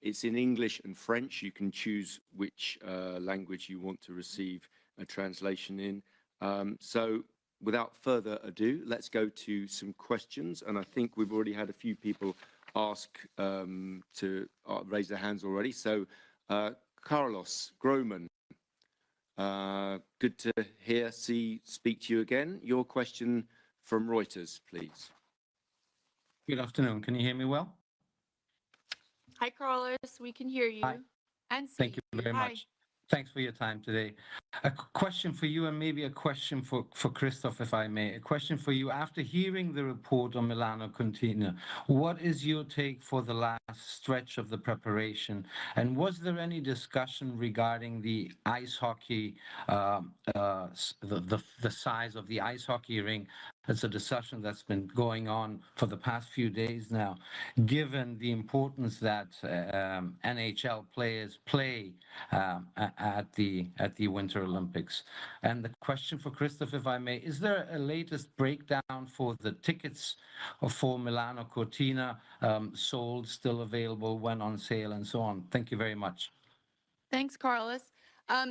It's in English and French. You can choose which language you want to receive a translation in. So without further ado, let's go to some questions. And I think we've already had a few people ask to raise their hands already. So Carlos Groman, good to speak to you again. Your question from Reuters, please. Good afternoon. Can you hear me well? Hi, Carlos. We can hear you. Hi. And see Thank you very much. Thanks for your time today. A question for you, and maybe a question for Christoph, if I may. A question for you. After hearing the report on Milano Cortina, what is your take for the last stretch of the preparation? And was there any discussion regarding the ice hockey, the size of the ice hockey rink? It's a discussion that's been going on for the past few days now, given the importance that NHL players play at the Winter Olympics. And the question for Christoph, if I may, is there a latest breakdown for the tickets for Milano Cortina sold, still available, when on sale, and so on? Thank you very much. Thanks, Carlos.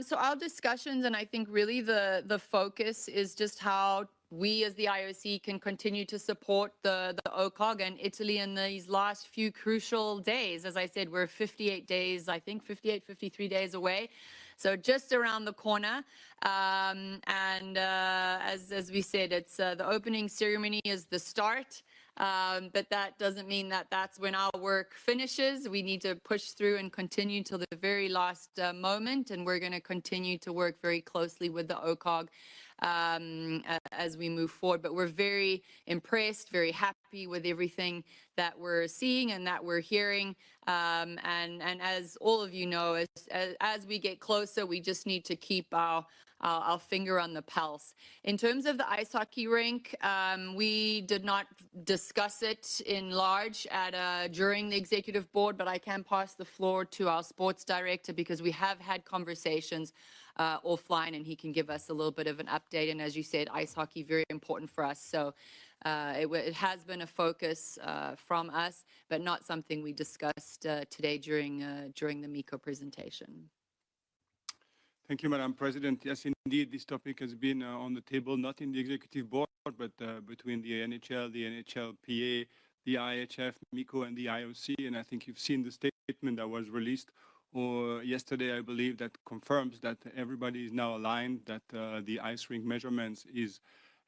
So our discussions, and I think really the focus is just how we as the IOC can continue to support the OCOG and Italy in these last few crucial days. As I said, we're 58 days, I think 58, 53 days away. So just around the corner. As we said, it's the opening ceremony is the start. But that doesn't mean that that's when our work finishes. We need to push through and continue till the very last moment. And we're going to continue to work very closely with the OCOG as we move forward. But we're very impressed, very happy with everything that we're seeing and that we're hearing. And as all of you know, as we get closer, we just need to keep our finger on the pulse. In terms of the ice hockey rink, we did not discuss it in large during the executive board, but I can pass the floor to our sports director because we have had conversations offline, and he can give us a little bit of an update. And as you said, ice hockey, very important for us. So it has been a focus from us, but not something we discussed today during the MICO presentation. Thank you, Madam President. Yes, indeed, this topic has been on the table, not in the executive board, but between the NHL, the NHLPA, the IHF, MICO, and the IOC. And I think you've seen the statement that was released yesterday, I believe, that confirms that everybody is now aligned, that the ice rink measurements is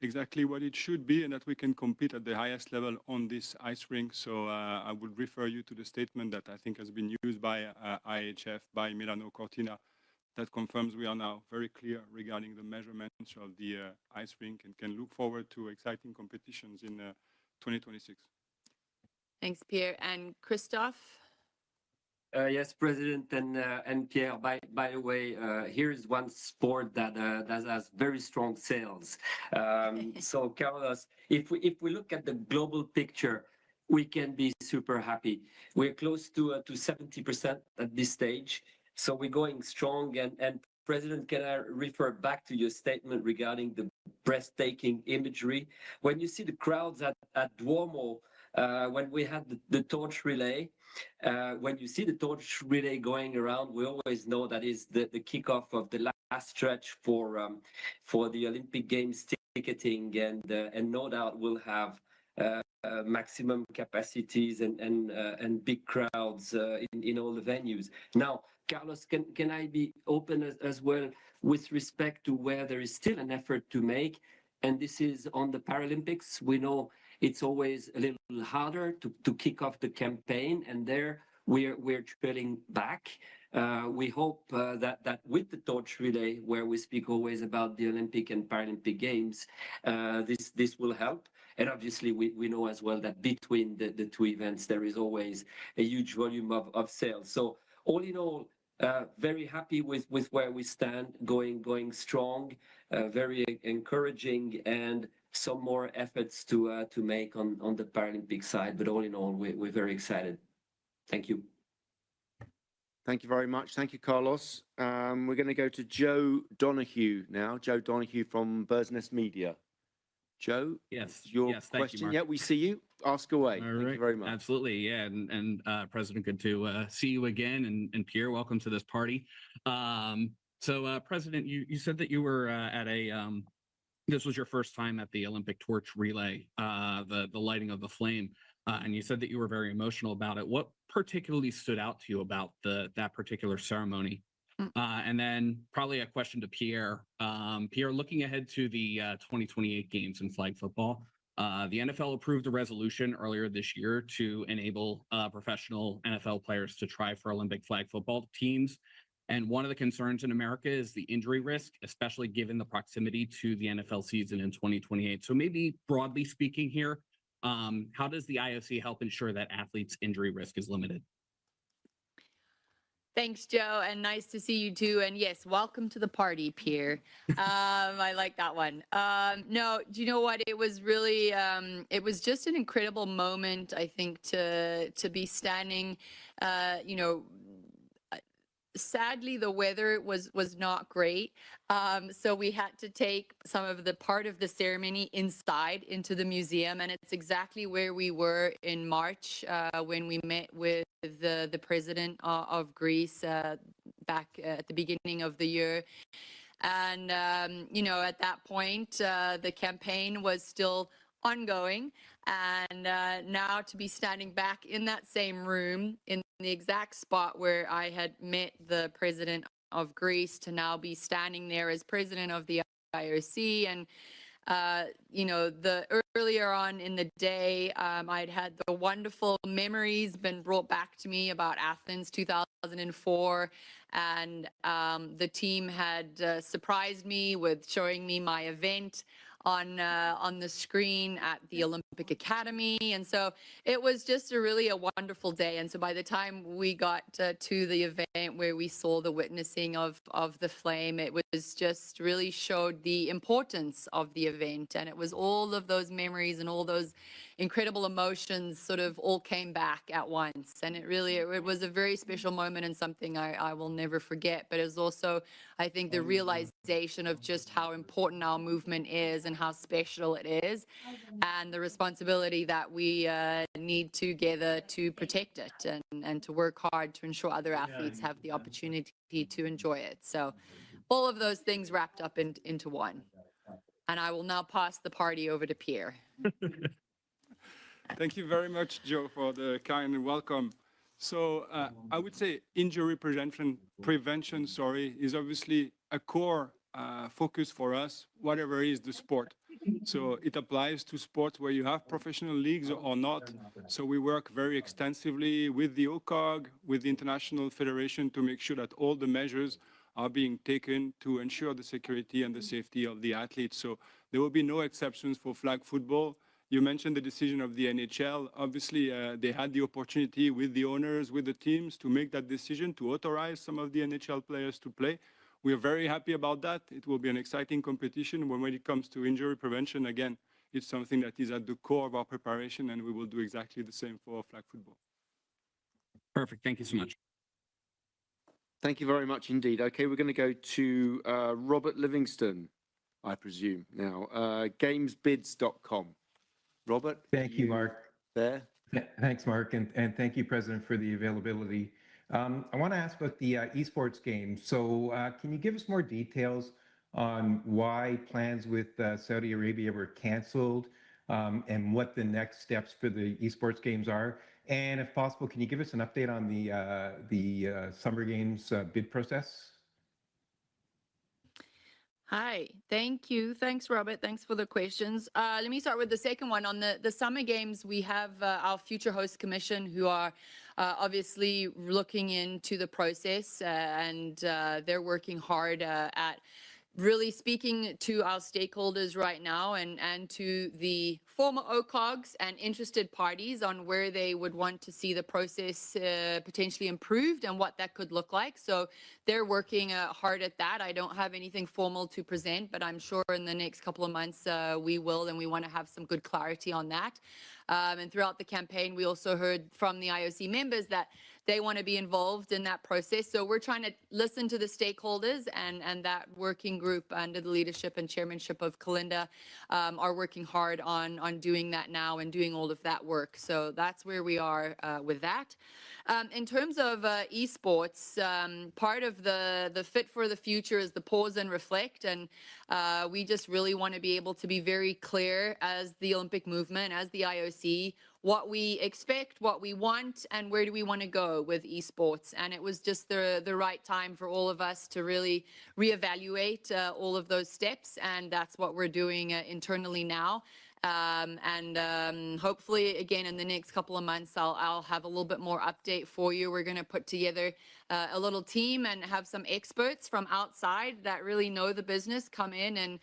exactly what it should be, and that we can compete at the highest level on this ice rink. So I would refer you to the statement that I think has been used by IHF, by Milano Cortina, that confirms we are now very clear regarding the measurements of the ice rink and can look forward to exciting competitions in 2026. Thanks, Pierre. And Christoph? Yes, President and Pierre. By the way, here's one sport that has very strong sales. So, Carlos, if we look at the global picture, we can be super happy. We're close to 70% at this stage. So we're going strong. And President, can I refer back to your statement regarding the breathtaking imagery? When you see the crowds at Duomo, when we had the torch relay, when you see the torch relay going around, we always know that is the kickoff of the last stretch for the Olympic Games ticketing, and no doubt we'll have maximum capacities and big crowds in all the venues. Now, Carlos, can I be open as well with respect to where there is still an effort to make? And this is on the Paralympics. We know it's always a little harder to kick off the campaign, and there we're trailing back. We hope that with the torch relay, where we speak always about the Olympic and Paralympic Games, this will help. And obviously, we know as well that between the two events, there is always a huge volume of sales. So all in all, very happy with where we stand, going strong, very encouraging, and some more efforts to make on the Paralympic side. But all in all, we're very excited. Thank you. Thank you very much. Thank you, Carlos. We're going to go to Joe Donoghue now. Joe Donoghue from Bird's Nest Media. Joe, Yes. your Yes. Thank you, question. Mark. Yeah, we see you. Ask away. All Thank right. you very much. Absolutely. Yeah. President, good to see you again. And Pierre, welcome to this party. President, you said that you were at this was your first time at the Olympic torch relay, the lighting of the flame, and you said that you were very emotional about it. What particularly stood out to you about that particular ceremony? And then probably a question to Pierre. Pierre, looking ahead to the 2028 games in flag football, the NFL approved a resolution earlier this year to enable professional NFL players to try for Olympic flag football teams. And one of the concerns in America is the injury risk, especially given the proximity to the NFL season in 2028. So maybe broadly speaking here, how does the IOC help ensure that athletes' injury risk is limited? Thanks, Joe, and nice to see you too. And yes, welcome to the party, Pierre. I like that one. No, do you know what? It was really, it was just an incredible moment, I think, to be standing, you know, sadly the weather was not great, so we had to take some of the part of the ceremony inside into the museum, and it's exactly where we were in March when we met with the president of Greece back at the beginning of the year. And you know, at that point the campaign was still ongoing, and now to be standing back in that same room in the exact spot where I had met the president of Greece, to now be standing there as president of the IOC. And you know, earlier on in the day, I'd had the wonderful memories been brought back to me about Athens 2004, and the team had surprised me with showing me my event on the screen at the Olympic Academy. And so it was just a wonderful day. And so by the time we got to the event where we saw the witnessing of the flame, it was just really showed the importance of the event. And it was all of those memories and all those incredible emotions sort of all came back at once. And it was a very special moment, and something I will never forget. But it was also, I think, the realization of just how important our movement is and how special it is, and the responsibility that we need together to protect it, and to work hard to ensure other athletes have the opportunity to enjoy it. So all of those things wrapped up into one. And I will now pass the party over to Pierre. Thank you very much, Joe, for the kind welcome. So I would say injury prevention, is obviously a core focus for us, whatever is the sport. So it applies to sports where you have professional leagues or not. So we work very extensively with the OCOG, with the International Federation, to make sure that all the measures are being taken to ensure the security and the safety of the athletes. So there will be no exceptions for flag football. You mentioned the decision of the NHL. Obviously, they had the opportunity with the owners, with the teams, to make that decision to authorize some of the NHL players to play. We are very happy about that. It will be an exciting competition. When it comes to injury prevention, again, it's something that is at the core of our preparation, and we will do exactly the same for flag football. Perfect. Thank you so much. Thank you very much indeed. Okay, we're going to go to Robert Livingston, I presume, now. Gamesbids.com. Robert? Thank you, Mark. There. Thanks, Mark, and thank you, President, for the availability. I want to ask about the esports games. So can you give us more details on why plans with Saudi Arabia were canceled, and what the next steps for the esports games are? And if possible, can you give us an update on the Summer Games bid process? Hi, thank you. Thanks, Robert. Thanks for the questions. Let me start with the second one. On the Summer Games, we have our Future Host Commission, who are obviously looking into the process, and they're working hard at really speaking to our stakeholders right now, and to the former OCOGs and interested parties on where they would want to see the process potentially improved and what that could look like. So they're working hard at that. I don't have anything formal to present, but I'm sure in the next couple of months we will, and we want to have some good clarity on that. And throughout the campaign, we also heard from the IOC members that they want to be involved in that process. So we're trying to listen to the stakeholders, and that working group under the leadership and chairmanship of Kalinda are working hard on doing that now and doing all of that work. So that's where we are with that. In terms of esports, part of the Fit for the Future is the pause and reflect. And we just really want to be able to be very clear as the Olympic movement, as the IOC, what we expect, what we want, and where do we want to go with esports. And it was just the right time for all of us to really reevaluate all of those steps. And that's what we're doing internally now. Hopefully, again, in the next couple of months, I'll have a little bit more update for you. We're going to put together a little team and have some experts from outside that really know the business come in and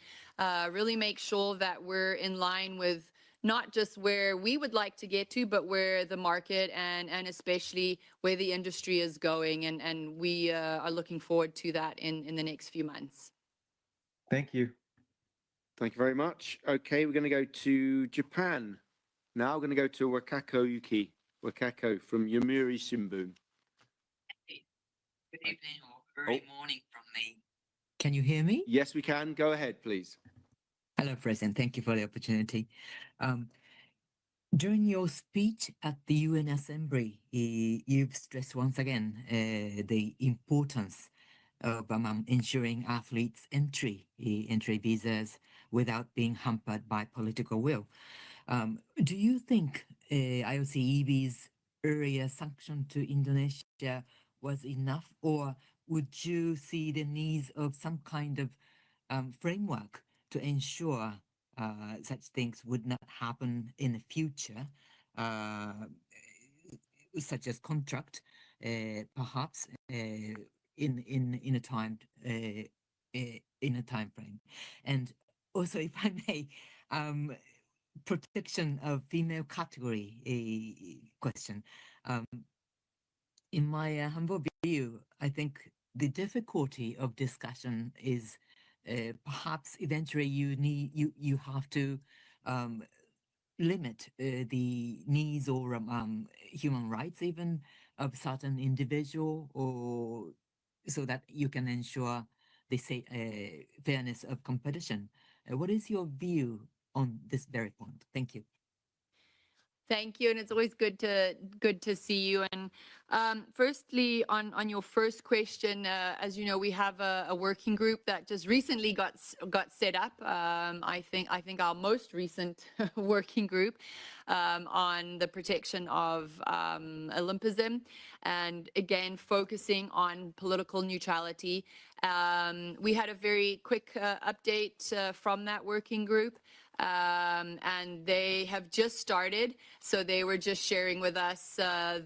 really make sure that we're in line with not just where we would like to get to, but where the market and especially where the industry is going. And we are looking forward to that in the next few months. Thank you. Thank you very much. Okay, we're going to go to Japan. Now we're going to go to Wakako Yuki. Wakako from Yomiuri Shimbun. Good evening or early morning from me. Can you hear me? Yes, we can. Go ahead, please. Hello, President. Thank you for the opportunity. During your speech at the UN Assembly, you've stressed once again the importance of ensuring athletes' entry visas without being hampered by political will. Do you think IOC EB's earlier sanction to Indonesia was enough, or would you see the needs of some kind of framework to ensure such things would not happen in the future, such as contract, perhaps in a time frame? And also, if I may, protection of female category question. In my humble view, I think the difficulty of discussion is perhaps eventually you have to limit the needs or human rights even of certain individual, or so that you can ensure the fairness of competition. What is your view on this very point? Thank you. Thank you, and it's always good to see you. And firstly, on your first question, as you know, we have a working group that just recently got set up. I think our most recent working group on the protection of Olympism, and again focusing on political neutrality. We had a very quick update from that working group. And they have just started, so they were just sharing with us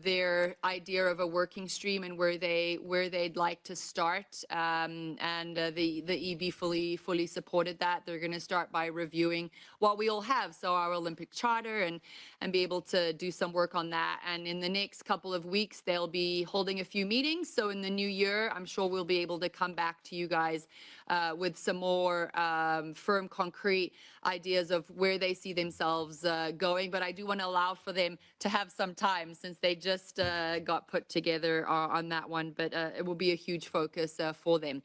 their idea of a working stream and where they'd like to start. And the EB fully supported that. They're going to start by reviewing what we all have, so our Olympic charter, and be able to do some work on that. And in the next couple of weeks, they'll be holding a few meetings. So in the new year, I'm sure we'll be able to come back to you guys with some more firm, concrete ideas of where they see themselves going. But I do want to allow for them to have some time, since they just got put together on that one. But it will be a huge focus for them.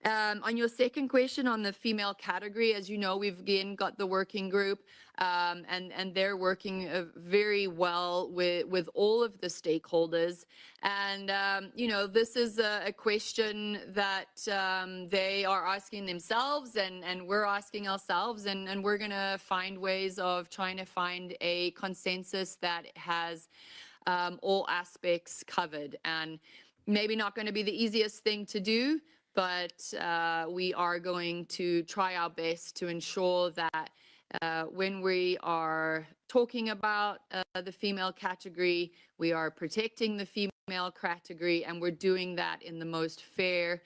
On your second question on the female category, as you know, we've again got the working group, and they're working very well with all of the stakeholders. And, you know, this is a question that they are asking themselves, and we're asking ourselves, and we're going to find ways of trying to find a consensus that has all aspects covered. And maybe not going to be the easiest thing to do, but we are going to try our best to ensure that when we are talking about the female category, we are protecting the female category, and we're doing that in the most fair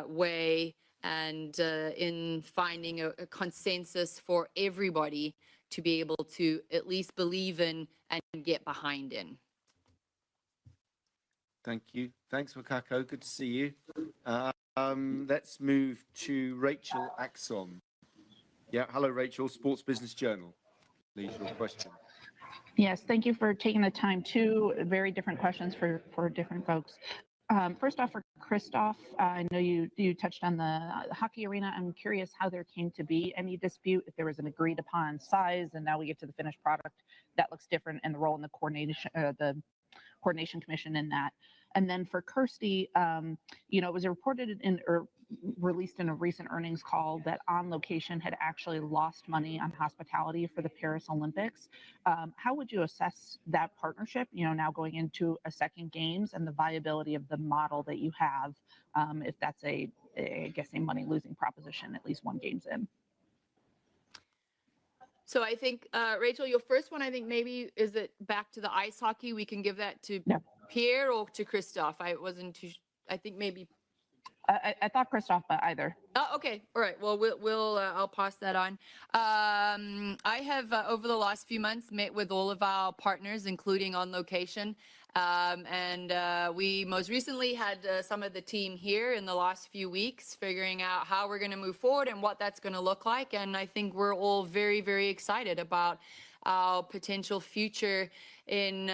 way, and in finding a consensus for everybody to be able to at least believe in and get behind in. Thank you. Thanks, Wakako. Good to see you. Let's move to Rachel Axon. Yeah, hello, Rachel, Sports Business Journal. Please, your question. Yes, thank you for taking the time. Two very different questions for different folks. First off, for Christoph, I know you touched on the hockey arena. I'm curious how there came to be any dispute, if there was an agreed upon size, and now we get to the finished product that looks different, and the role in the coordination commission in that. And then for Kirsty, it was reported or released in a recent earnings call that On Location had actually lost money on hospitality for the Paris Olympics. How would you assess that partnership, now going into a second games, and the viability of the model that you have, if that's I guess a money losing proposition, at least one game's in? So I think, Rachel, your first one, I think maybe, is it back to the ice hockey? We can give that to Pierre or to Christoph. I wasn't too, I think maybe. I thought Christoph, but either. Oh, okay. All right. Well, I'll pass that on. I have, over the last few months, met with all of our partners, including On Location. And we most recently had some of the team here in the last few weeks, figuring out how we're going to move forward and what that's going to look like. And I think we're all very, very excited about our potential future in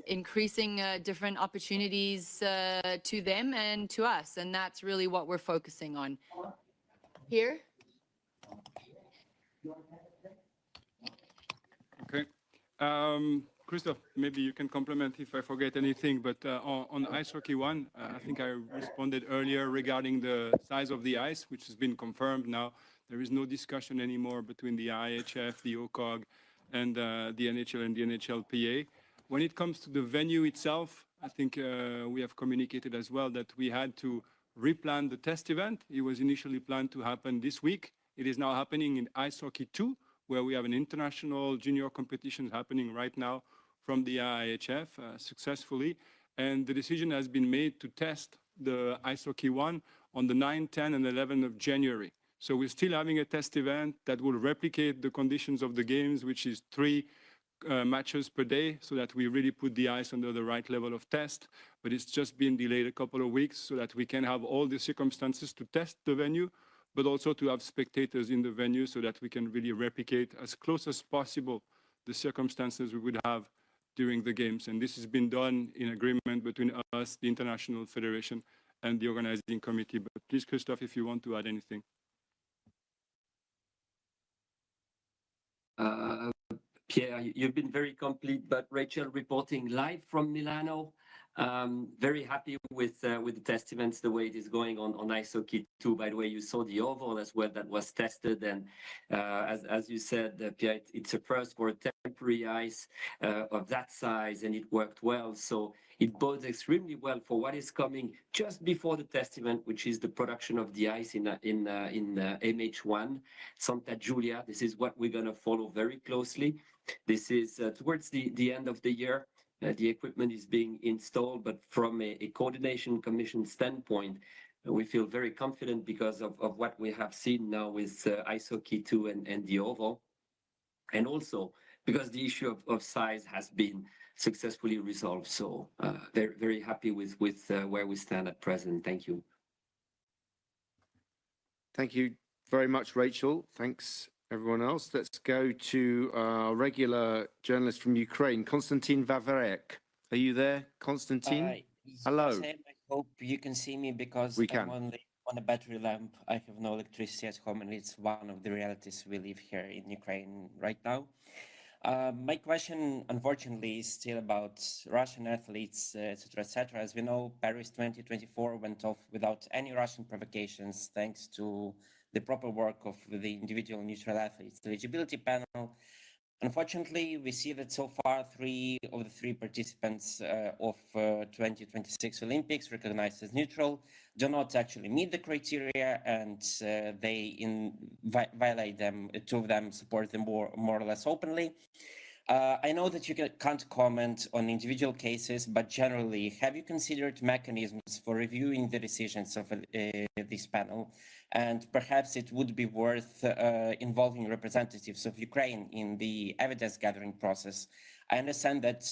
increasing different opportunities to them and to us. And that's really what we're focusing on. Here? Okay. Christoph, maybe you can complement if I forget anything, but on ice hockey one, I think I responded earlier regarding the size of the ice, which has been confirmed now. There is no discussion anymore between the IHF, the OCOG, and the NHL and the NHLPA. When it comes to the venue itself, I think we have communicated as well that we had to replan the test event. It was initially planned to happen this week. It is now happening in Ice Hockey 2, where we have an international junior competition happening right now from the IHF successfully. And the decision has been made to test the Ice Hockey 1 on the 9, 10, and 11 of January. So we're still having a test event that will replicate the conditions of the games, which is 3 matches per day, so that we really put the ice under the right level of test. But it's just been delayed a couple of weeks so that we can have all the circumstances to test the venue, but also to have spectators in the venue so that we can really replicate as close as possible the circumstances we would have during the games. And this has been done in agreement between us, the International Federation, and the organizing committee. But please, Christoph, if you want to add anything. Pierre, you've been very complete, but Rachel reporting live from Milano. Very happy with the test events, the way it is going on Ice Hockey 2. By the way, you saw the oval as well that was tested, and as you said, Pierre, it's a first for a temporary ice of that size, and it worked well. So it bodes extremely well for what is coming just before the test event, which is the production of the ice in MH1, Santa Giulia. This is what we're going to follow very closely. This is towards the end of the year. The equipment is being installed, but from a coordination commission standpoint, we feel very confident because of what we have seen now with Ice Hockey 2 and the oval. And also because the issue of size has been successfully resolved. So very, very happy with where we stand at present. Thank you. Thank you very much, Rachel. Thanks, everyone else. Let's go to our regular journalist from Ukraine, Konstantin Vavarek. Are you there, Konstantin? Hello. I hope you can see me because I'm only on a battery lamp. I have no electricity at home, and it's one of the realities we live here in Ukraine right now. My question, unfortunately, is still about Russian athletes, etc., etc. As we know, Paris 2024 went off without any Russian provocations, thanks to the proper work of the individual neutral athletes eligibility panel. Unfortunately, we see that so far 3 of the 3 participants of 2026 Olympics recognized as neutral do not actually meet the criteria, and they violate them. 2 of them support them more or less openly. I know that you can't comment on individual cases, but generally, have you considered mechanisms for reviewing the decisions of this panel? And perhaps it would be worth involving representatives of Ukraine in the evidence gathering process. I understand that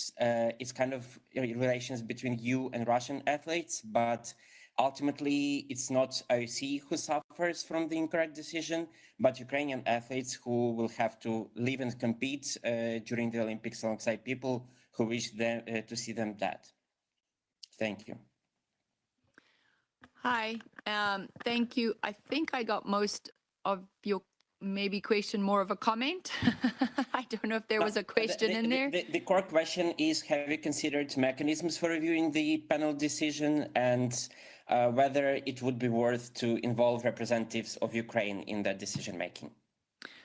it's kind of relations between you and Russian athletes, but ultimately, it's not IOC who suffers from the incorrect decision, but Ukrainian athletes who will have to live and compete during the Olympics alongside people who wish them, to see them dead. Thank you. Hi, thank you. I think I got most of your maybe question, more of a comment. I don't know if there was a question in there. The core question is, have you considered mechanisms for reviewing the panel decision and whether it would be worth to involve representatives of Ukraine in that decision making?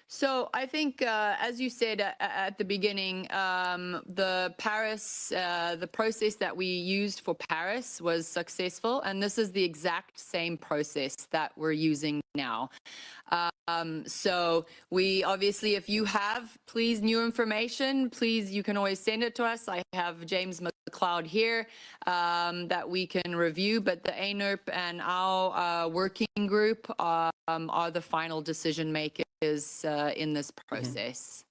So I think, as you said at the beginning, the process that we used for Paris was successful, and this is the exact same process that we're using now. So we obviously, if you have, please, new information, please, you can always send it to us. I have James McLeod here that we can review, but the ANERP and our working group are the final decision makers in this process.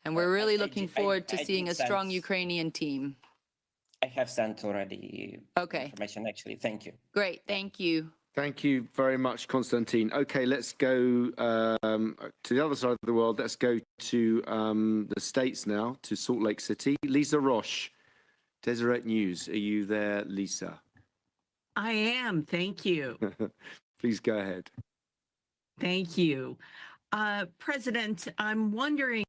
And we're really looking forward to seeing a strong Ukrainian team. I have sent already information, actually. Thank you. Great. Thank you. Thank you very much, Konstantin. Okay, let's go to the other side of the world. Let's go to the States now, to Salt Lake City. Lisa Roche, Deseret News. Are you there, Lisa? I am. Thank you. Please go ahead. Thank you. President, I'm wondering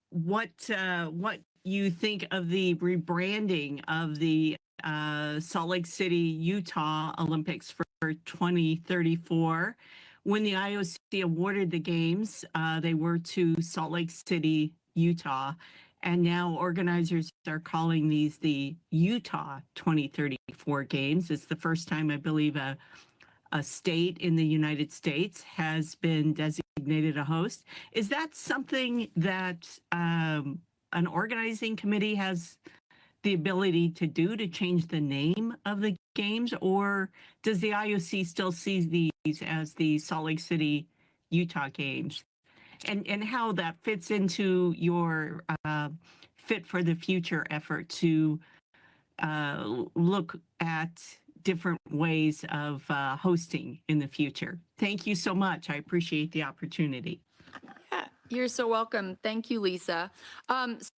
what you think of the rebranding of the Salt Lake City, Utah Olympics for 2034. When the IOC awarded the games, they were to Salt Lake City, Utah, and now organizers are calling these the Utah 2034 games. It's the first time, I believe, a state in the United States has been designated a host. Is that something that an organizing committee has the ability to do, to change the name of the games, or does the IOC still see these as the Salt Lake City, Utah games? And how that fits into your Fit for the Future effort to look at different ways of hosting in the future. Thank you so much. I appreciate the opportunity. Yeah, you're so welcome. Thank you, Lisa.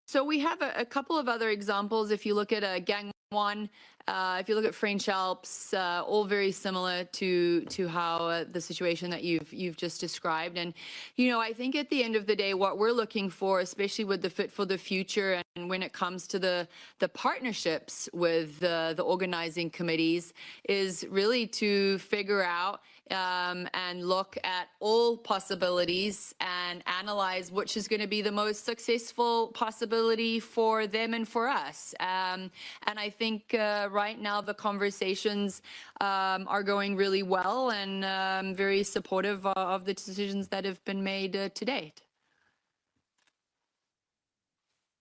So we have a couple of other examples. If you look at Gangwon, if you look at French Alps, all very similar to how the situation that you've just described. And you know, I think at the end of the day, what we're looking for, especially with the Fit for the Future, and when it comes to the partnerships with the organizing committees, is really to figure out and look at all possibilities and analyze which is going to be the most successful possibility for them and for us. And I think right now the conversations are going really well, and very supportive of the decisions that have been made to date.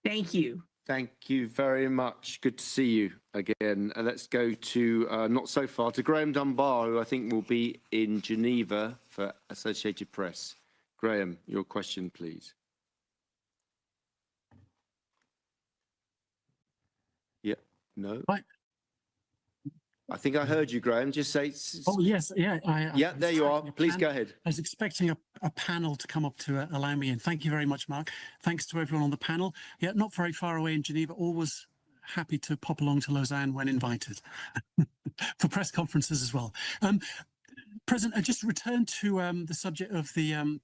Thank you. Thank you very much. Good to see you again. Let's go to, not so far, to Graham Dunbar, who I think will be in Geneva for Associated Press. Graham, your question, please. Yeah, no? I think I heard you, Graham. Just say... Oh, yes, yeah. Yeah, there you are. Please go ahead. I was expecting a panel to come up to allow me in. Thank you very much, Mark. Thanks to everyone on the panel. Yeah, not very far away in Geneva. Always happy to pop along to Lausanne when invited for press conferences as well. President, I just returned to the subject of the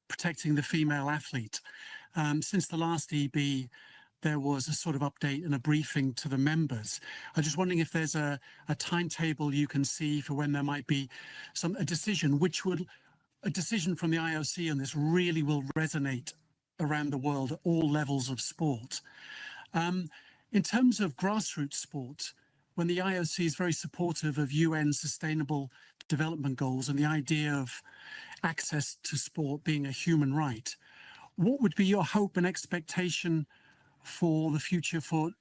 protecting the female athlete. Since the last EB, there was a sort of update and a briefing to the members. I'm just wondering if there's a timetable you can see for when there might be a decision from the IOC on this really will resonate around the world at all levels of sport. In terms of grassroots sport, when the IOC is very supportive of UN Sustainable Development Goals and the idea of access to sport being a human right, what would be your hope and expectation for the future for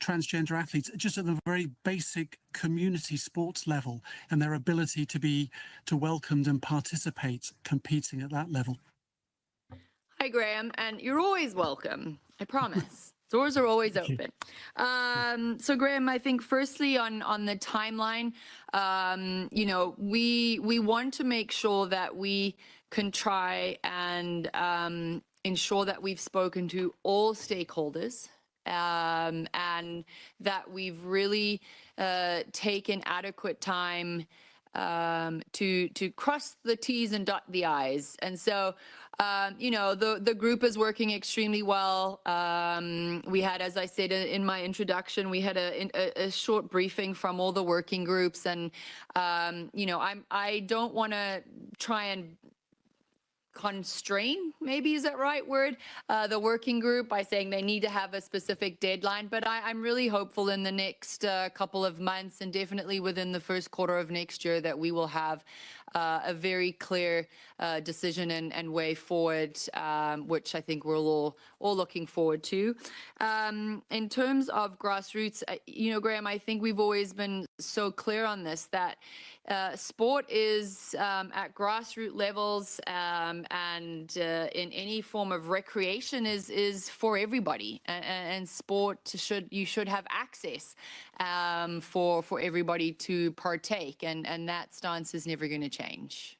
transgender athletes, just at the very basic community sports level, and their ability to be welcomed and participate competing at that level? Hi, Graham, and you're always welcome, I promise. Doors are always open. So Graham, I think firstly on the timeline, you know, we want to make sure that we can try and ensure that we've spoken to all stakeholders and that we've really taken adequate time to cross the T's and dot the I's. And so, you know, the group is working extremely well. We had, as I said in my introduction, we had a short briefing from all the working groups. And, you know, I don't want to try and constrain, maybe is that right word, the working group by saying they need to have a specific deadline. But I'm really hopeful in the next couple of months and definitely within the first quarter of next year that we will have a very clear decision and way forward, which I think we're all looking forward to. In terms of grassroots, you know, Graham, I think we've always been so clear on this, that sport is at grassroots levels and in any form of recreation is for everybody, and sport you should have access for everybody to partake, and that stance is never going to change.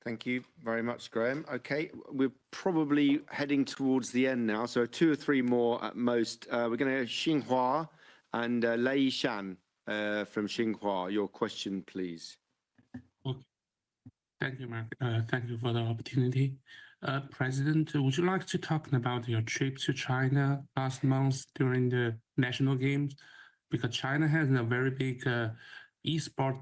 Thank you very much, Graham. Okay, we're probably heading towards the end now, so 2 or 3 more at most. We're going to Xinhua and Lei Shan from Xinhua. Your question, please. Okay. Thank you, Mark. Thank you for the opportunity. President, would you like to talk about your trip to China last month during the national games? Because China has a very big e-sport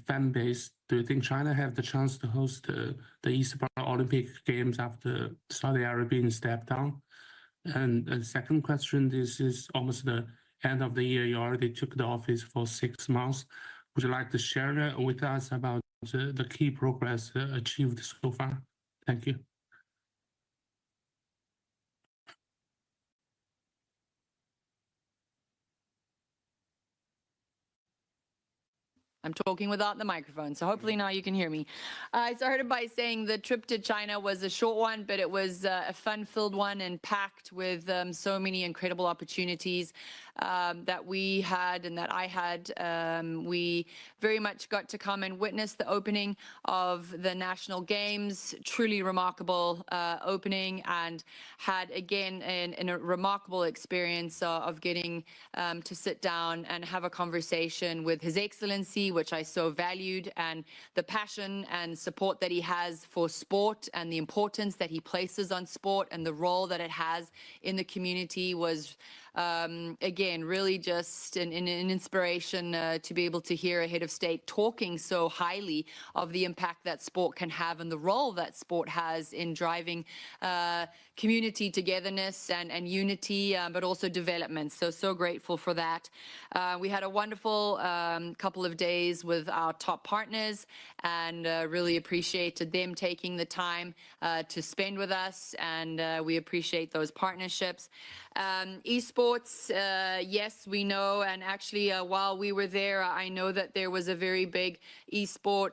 fan base. Do you think China have the chance to host the e-sport Olympic Games after Saudi Arabia stepped down? And the second question, this is almost the end of the year. You already took the office for 6 months. Would you like to share with us about the key progress achieved so far? Thank you. I'm talking without the microphone, so hopefully now you can hear me. I started by saying the trip to China was a short one, but it was a fun-filled one and packed with so many incredible opportunities that we had and that I had. We very much got to come and witness the opening of the National Games, truly remarkable opening, and had again a remarkable experience of getting to sit down and have a conversation with His Excellency, which I so valued, and the passion and support that he has for sport and the importance that he places on sport and the role that it has in the community was again, really just an inspiration to be able to hear a head of state talking so highly of the impact that sport can have and the role that sport has in driving community togetherness and unity, but also development. So grateful for that. We had a wonderful couple of days with our top partners and really appreciated them taking the time to spend with us, and we appreciate those partnerships. Esports, yes, we know, and actually while we were there, I know that there was a very big esport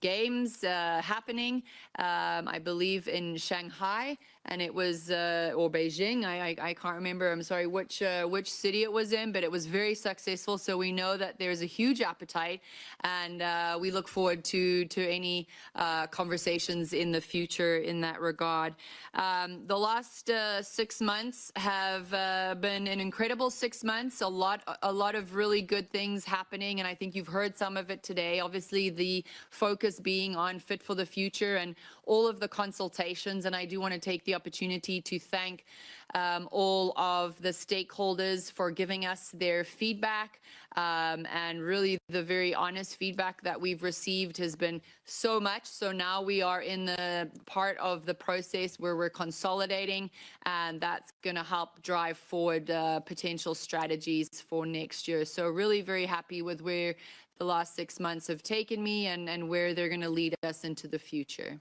games happening, I believe in Shanghai, and it was, or Beijing, I can't remember, I'm sorry, which city it was in, but it was very successful, so we know that there's a huge appetite, and we look forward to any conversations in the future in that regard. The last 6 months have been an incredible 6 months, a lot of really good things happening, and I think you've heard some of it today. Obviously, the focus being on Fit for the Future and all of the consultations, and I do want to take the opportunity to thank all of the stakeholders for giving us their feedback, and really the very honest feedback that we've received has been so much. So now we are in the part of the process where we're consolidating, and that's going to help drive forward potential strategies for next year. So really very happy with where the last 6 months have taken me and where they're going to lead us into the future.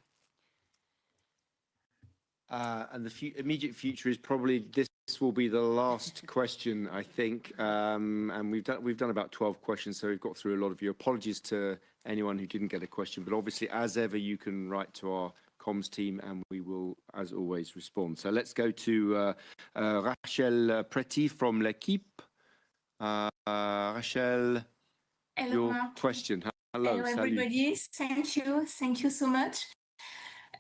And the immediate future is probably this will be the last question, I think. And we've done about 12 questions, so we've got through a lot of you. Apologies to anyone who didn't get a question, but obviously, as ever, you can write to our comms team, and we will, as always, respond. So let's go to Rachel Preti from L'Equipe. Rachel, hello, your Mark. question. Hello, hello salut. everybody. Thank you so much.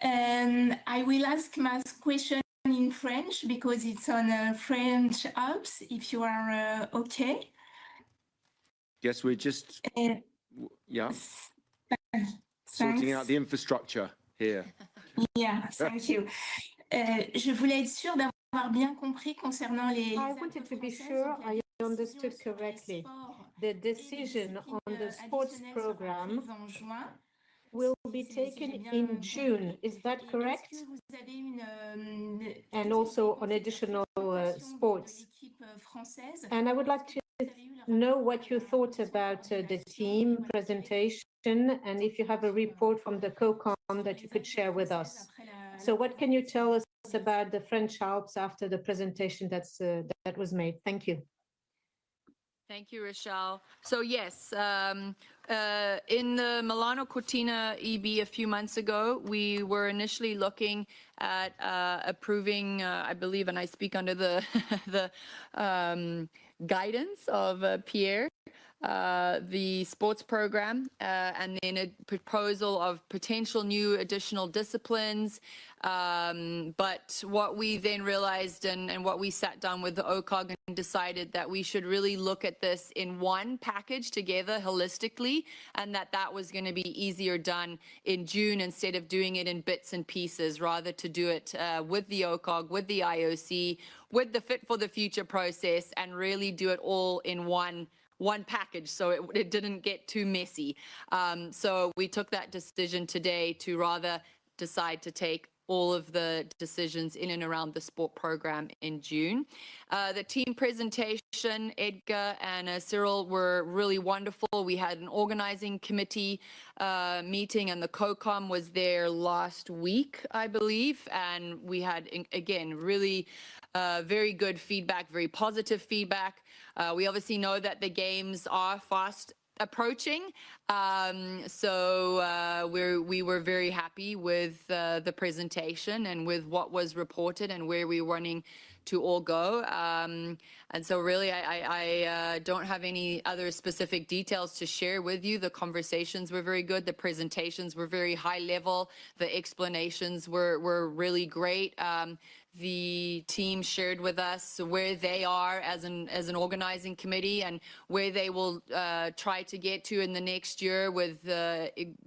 I will ask my question in French because it's on French Alps, if you are okay. Yes, we're just sorting out the infrastructure here. Yeah, thank you. Je voulais être sûre d'avoir bien compris concernant les. I wanted to be sure I understood correctly. The decision on the sports program will be taken in June. Is that correct? And also on additional sports. And I would like to know what you thought about the team presentation and if you have a report from the COCOM that you could share with us. So what can you tell us about the French Alps after the presentation that was made? Thank you. Thank you, Rochelle. So yes, in the Milano Cortina EB a few months ago, we were initially looking at approving, I believe, and I speak under the guidance of Pierre, the sports program, and then a proposal of potential new additional disciplines. But what we then realized and what we sat down with the OCOG and decided that we should really look at this in one package together holistically, and that was going to be easier done in June instead of doing it in bits and pieces, rather to do it with the OCOG, with the IOC, with the Fit for the Future process, and really do it all in one package, so it didn't get too messy. So we took that decision today to rather decide to take all of the decisions in and around the sport program in June. The team presentation, Edgar and Cyril, were really wonderful. We had an organizing committee meeting, and the COCOM was there last week, I believe, and we had, again, really very good feedback, very positive feedback. We obviously know that the games are fast approaching, so we were very happy with the presentation and with what was reported and where we were wanting to all go. And so really, I don't have any other specific details to share with you. The conversations were very good. The presentations were very high level. The explanations were really great. The team shared with us where they are as an organizing committee and where they will try to get to in the next year with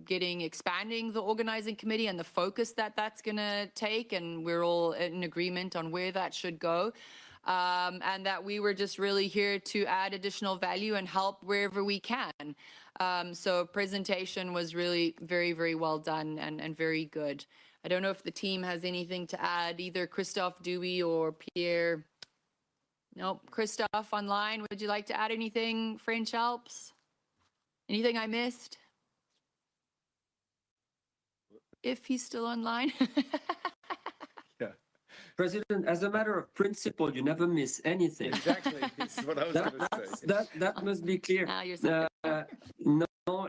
expanding the organizing committee and the focus that's going to take, and we're all in agreement on where that should go. And that we were just really here to add additional value and help wherever we can. So presentation was really very, very well done and very good. I don't know if the team has anything to add, either Christophe, Dewey, or Pierre. Nope. Christophe online, would you like to add anything, French Alps? Anything I missed? If he's still online. President, as a matter of principle, you never miss anything. Exactly, that's what I was going to say. That must be clear. Non,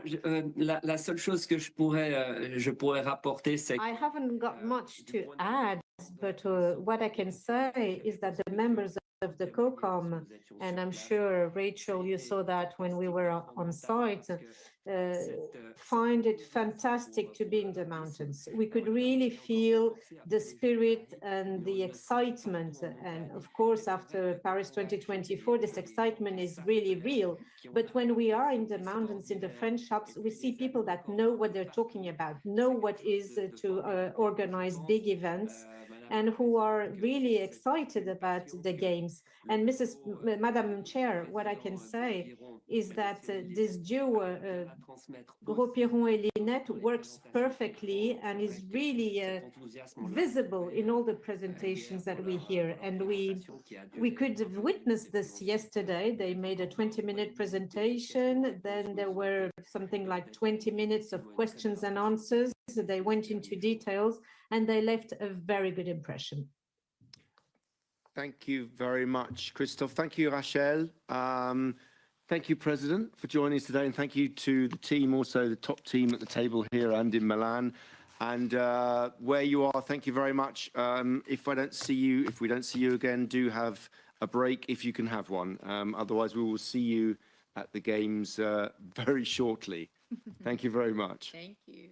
la seule chose que je pourrais rapporter, c'est. I haven't got much to add, but what I can say is that the members of the COCOM, and I'm sure, Rachel, you saw that when we were on site, find it fantastic to be in the mountains. We could really feel the spirit and the excitement. And of course, after Paris 2024, this excitement is really real. But when we are in the mountains, in the French Alps, we see people that know what they're talking about, know what is to organize big events, and who are really excited about the games. And Madam Chair, what I can say is that this duo, Gros-Piron and Linette, works perfectly and is really visible in all the presentations that we hear. And we could have witnessed this yesterday. They made a 20-minute presentation. Then there were something like 20 minutes of questions and answers. They went into details and they left a very good impression. Thank you very much, Christophe. Thank you, Rachel. Thank you, President, for joining us today, and thank you to the team, also the top team at the table here and in Milan. And where you are, thank you very much. If we don't see you again, do have a break if you can have one. Otherwise, we will see you at the games very shortly. Thank you very much. Thank you.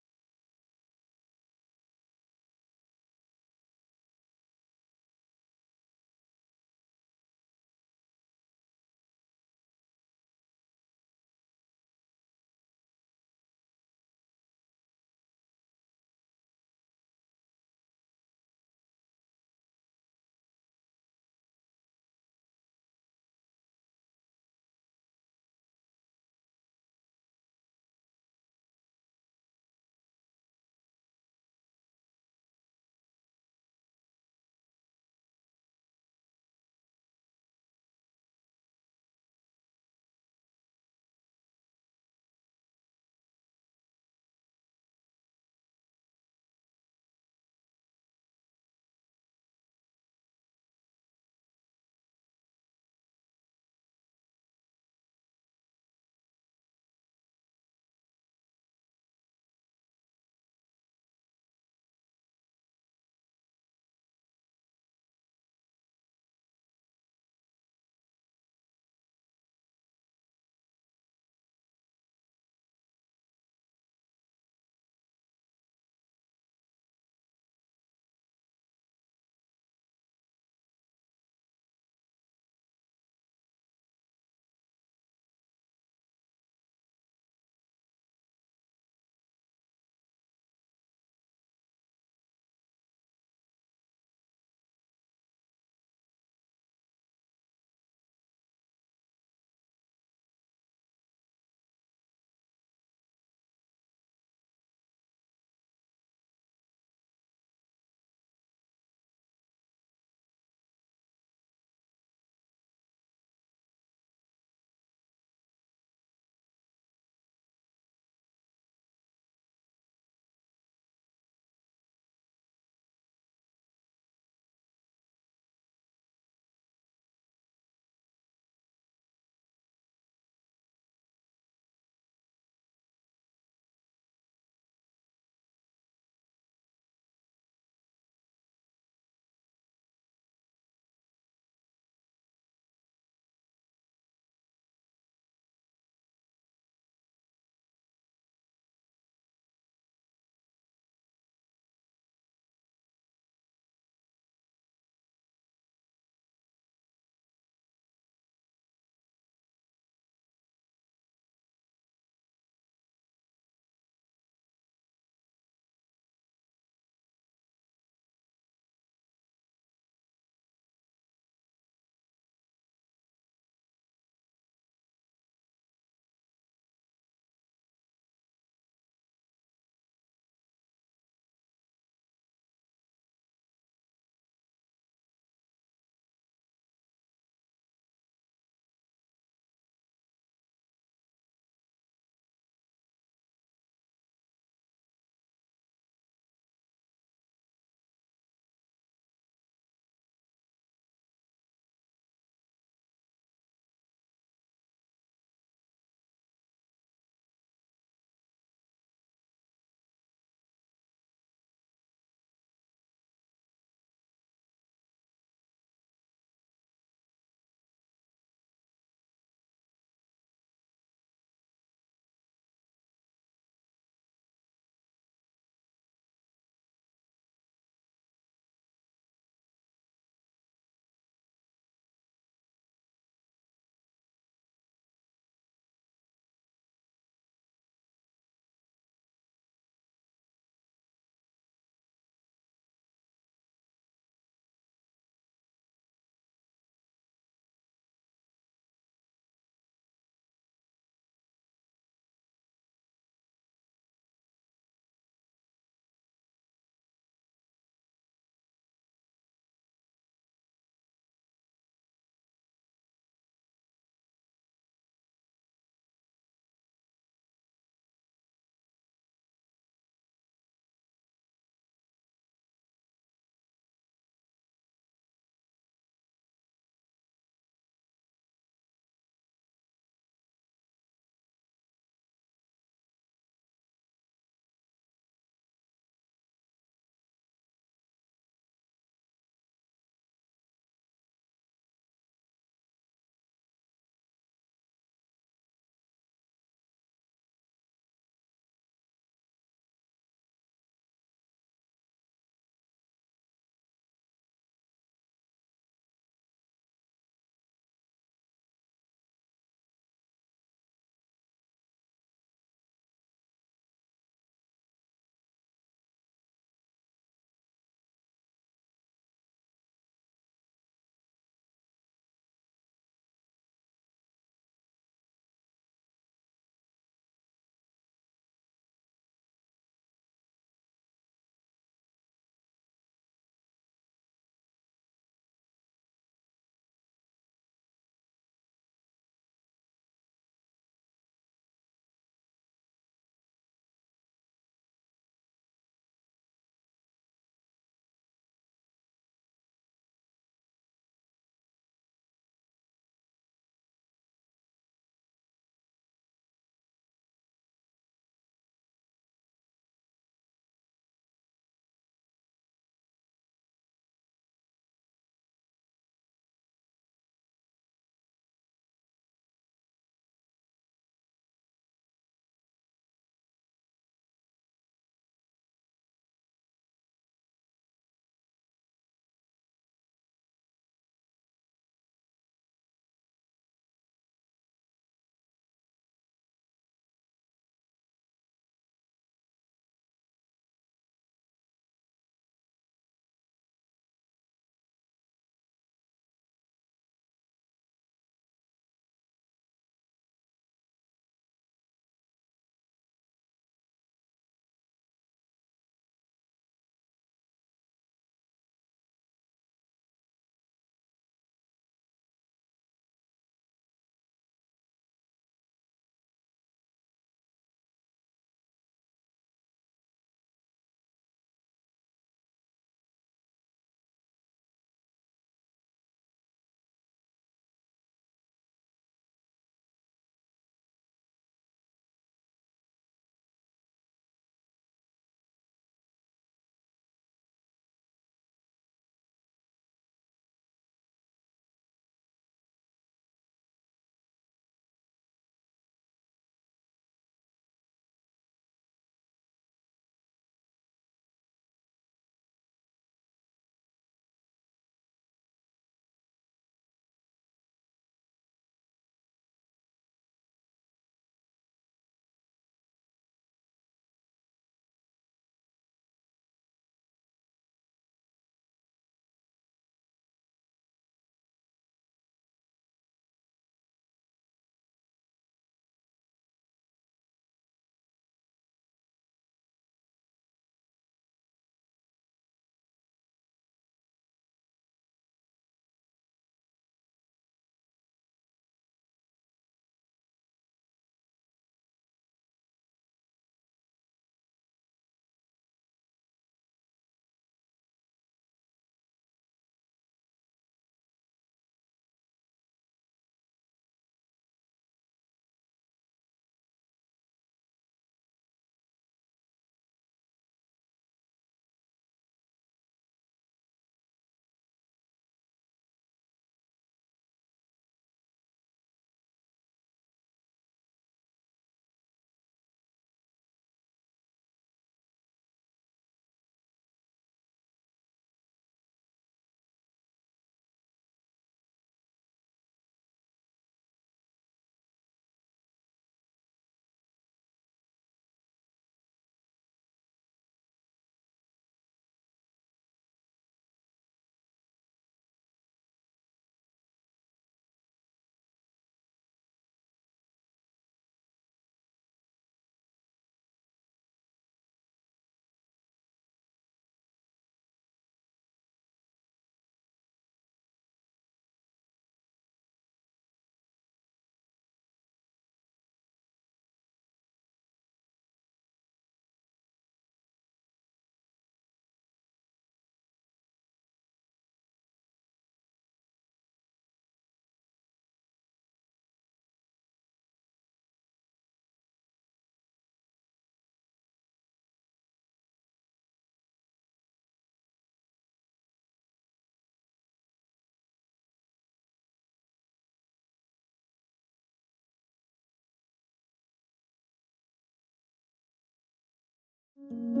you.